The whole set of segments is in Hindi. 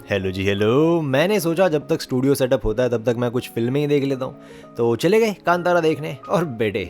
हेलो जी हेलो। मैंने सोचा जब तक स्टूडियो सेटअप होता है तब तक मैं कुछ फिल्में ही देख लेता हूँ, तो चले गए कांतारा देखने। और बेटे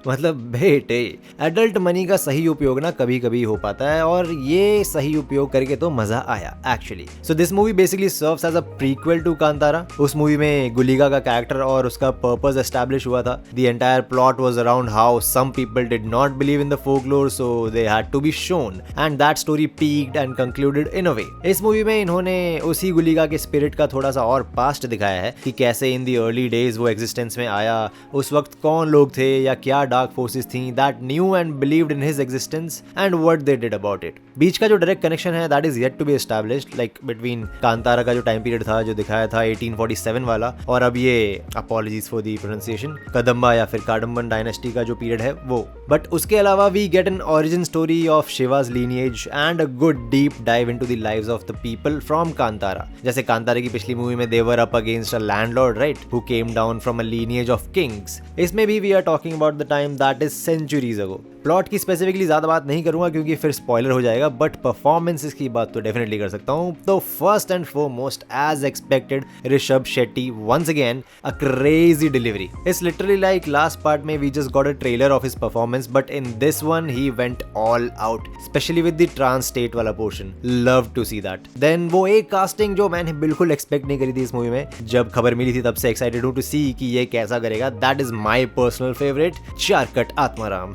मतलब बेटे, एडल्ट मनी का सही उपयोग ना कभी कभी हो पाता है, और ये सही उपयोग करके तो मजा आया actually. So this movie basically serves as a prequel to Kantara. उस मूवी में गुलिका का कैरेक्टर और उसका पर्पस एस्टैब्लिश हुआ था। The entire plot was around how some people did not believe in the folklore, so they had to be shown, and that story peaked and concluded in a way. इस मूवी में इन्होंने उसी गुलिका के स्पिरिट का थोड़ा सा और पास्ट दिखाया है कि कैसे इन दी अर्ली डेज वो एग्जिस्टेंस में आया, उस वक्त कौन लोग थे या क्या डार्क फोर्सेस थी that knew and believed in his existence and what they did about it. बीच का जो डायरेक्ट कनेक्शन है that is yet to be established, like between Kantara का जो टाइम पीरियड था जो दिखाया था 1847 वाला, और अब ये apologies for the pronunciation Kadamba या फिर काडम्बन डायनेस्टी का जो पीरियड है वो। बट उसके अलावा we get an origin story of Shiva's lineage and a good deep dive into the lives of the people from Kantara. जैसे कांतारा की पिछली मूवी में they were up against a landlord, right, who came down from a lineage of kings. इसमें भी we are talking about the time that is centuries ago. Plot की स्पेसिफिकली ज्यादा बात नहीं करूंगा क्योंकि फिर स्पॉइलर हो जाएगा, बट परफॉर्मेंसेस की बात तो डेफिनेटली कर सकता हूं। तो first and foremost, as expected, Rishab Shetty once again a crazy delivery. It's literally like last part में we just got a trailer of his performance, but in this one he went all out, specially with the trans state वाला portion. Love to see that. Then वो एक कास्टिंग जो मैंने बिल्कुल एक्सपेक्ट नहीं करी थी इस मूवी में, जब खबर मिली थी तब से एक्साइटेड हूं टू सी कि ये कैसा करेगा। That is my personal favourite, चारकट आत्माराम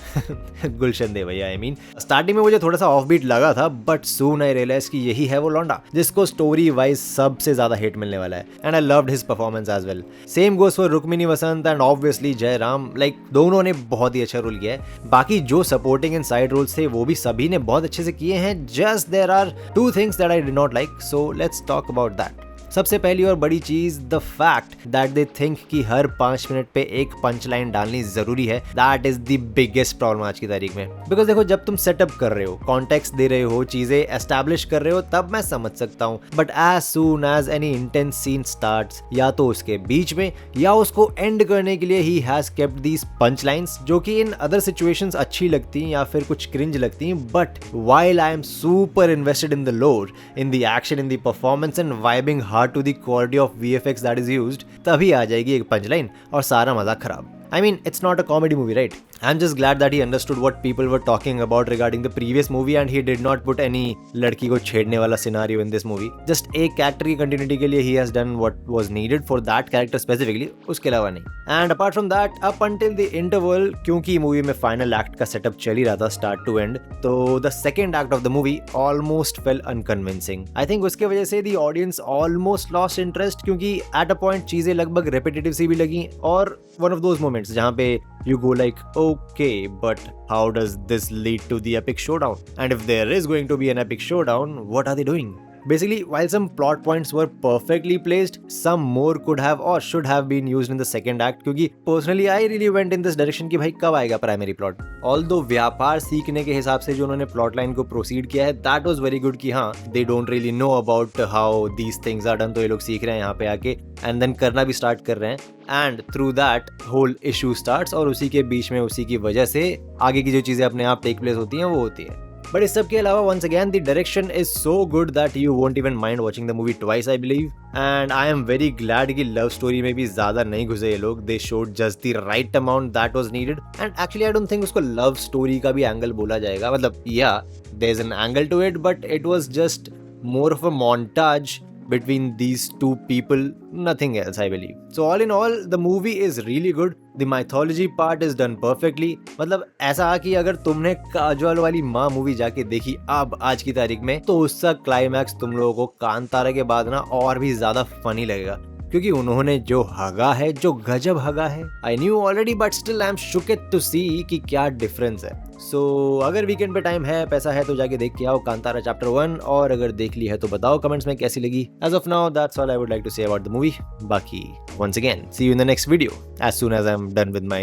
Gulshan Devaiah. I mean starting में मुझे थोड़ा सा ऑफ बीट लगा था, बट सून आई रियलाइज कि यही है वो लौंडा जिसको स्टोरी वाइज सबसे ज्यादा हिट मिलने वाला है, and I loved his performance as well. Same goes for Rukmini Vasanth and obviously Jayaram, like दोनों ने बहुत ही अच्छा रोल किया है। बाकी जो सपोर्टिंग एंड साइड रोल्स थे वो भी सभी ने बहुत अच्छे से किए हैं। Just there are two things that I did not like, so let's talk about that. सबसे पहली और बड़ी चीज, the fact that they think कि हर 5 मिनट पे एक पंच लाइन डालनी जरूरी है, that is the biggest problem आज की तारीख में। बिकॉज देखो, जब तुम सेटअप कर रहे हो, कॉन्टेक्स्ट दे रहे हो, चीजें एस्टैब्लिश कर रहे हो, तब मैं समझ सकता हूँ, but as soon as any intense scene starts, या तो उसके बीच में या उसको एंड करने के लिए ही has kept these punch lines, जो कि इन अदर सिचुएशंस अच्छी लगती हैं या फिर कुछ क्रिंज लगती हैं, but while I am super invested in the lore, in the action, in the performance and vibing to the quality of VFX that is used, तभी आ जाएगी एक पंचलाइन और सारा मजाक खराब। I mean, it's not a comedy movie, right? I'm just glad that he understood what people were talking about regarding the previous movie and he did not put any लड़की को छेड़ने वाला scenario in this movie. Just एक character की continuity के लिए he has done what was needed for that character specifically, उसके अलावा नहीं। And apart from that, up until the interval, क्योंकि movie में final act का setup चल ही रहा था start to end, तो the second act of the movie almost felt unconvincing. I think उसके वजह से the audience almost lost interest, क्योंकि at a point चीजें लगभग repetitive सी भी लगी, और one of those moments जहाँ पे you go like, okay, but how does this lead to the epic showdown? And if there is going to be an epic showdown, what are they doing? Basically, while some plot points were perfectly placed, some more could have or should have been used in the second act, क्योंकि personally I really went in this direction कि भाई कब आएगा primary plot. Although व्यापार सीखने के हिसाब से जो उन्होंने plot line को proceed किया है, that was very good कि हाँ, they don't really know about how these things are done, तो ये लोग सीख रहे हैं यहाँ पे आके, and then करना भी start कर रहे हैं, and through that whole issue starts, और उसी के बीच में उसी की वजह से आगे की जो चीजें अपने आप take place होती हैं वो होती है। बट इस सब के अलावा once again the direction is so good that you won't even mind watching the movie twice, I believe. And I am very glad कि love story में भी ज़्यादा नहीं घुसे ये लोग. They showed just the right amount that was needed. And actually I don't think उसको love story का भी angle बोला जाएगा. मतलब yeah, there's an angle to it, but it was just more of a montage between these two people, nothing else, I believe. So all in all, the movie is really good. The mythology part is done perfectly. मतलब ऐसा कि अगर तुमने काजोल वाली माँ मूवी जाके देखी अब आज की तारीख में, तो उसका क्लाइमैक्स तुम लोगों को कांतारा के बाद ना और भी ज्यादा फनी लगेगा, क्योंकि उन्होंने जो हगा है, जो गजब हगा है। I knew already, but still I am shocked to see कि क्या डिफरेंस है। सो अगर वीकेंड पे टाइम है, पैसा है, तो जाके देख के आओ कांतारा चैप्टर 1, और अगर देख ली है तो बताओ कमेंट्स में कैसी लगी। As of now that's all I would like to say about the movie. बाकी once again, see you in the next video as soon as I'm done with my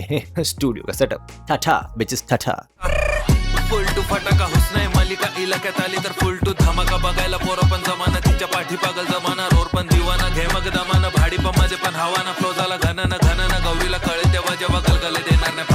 studio का setup. Ta-ta, bitches, ta-ta. Full too फटाका हुस्न मालिका इलाक्यात आली तर फुल टू धमाका बघायला पोरं पण जमाना तिच्या पाठी पागल जमाना रोर पण दिवाना घे मग दमाना भाडी पण माझे पण हवाना फ्लो झाला घनाना घनाना गौरीला कळे तेव्हा जेव्हा गलगले देणार नाही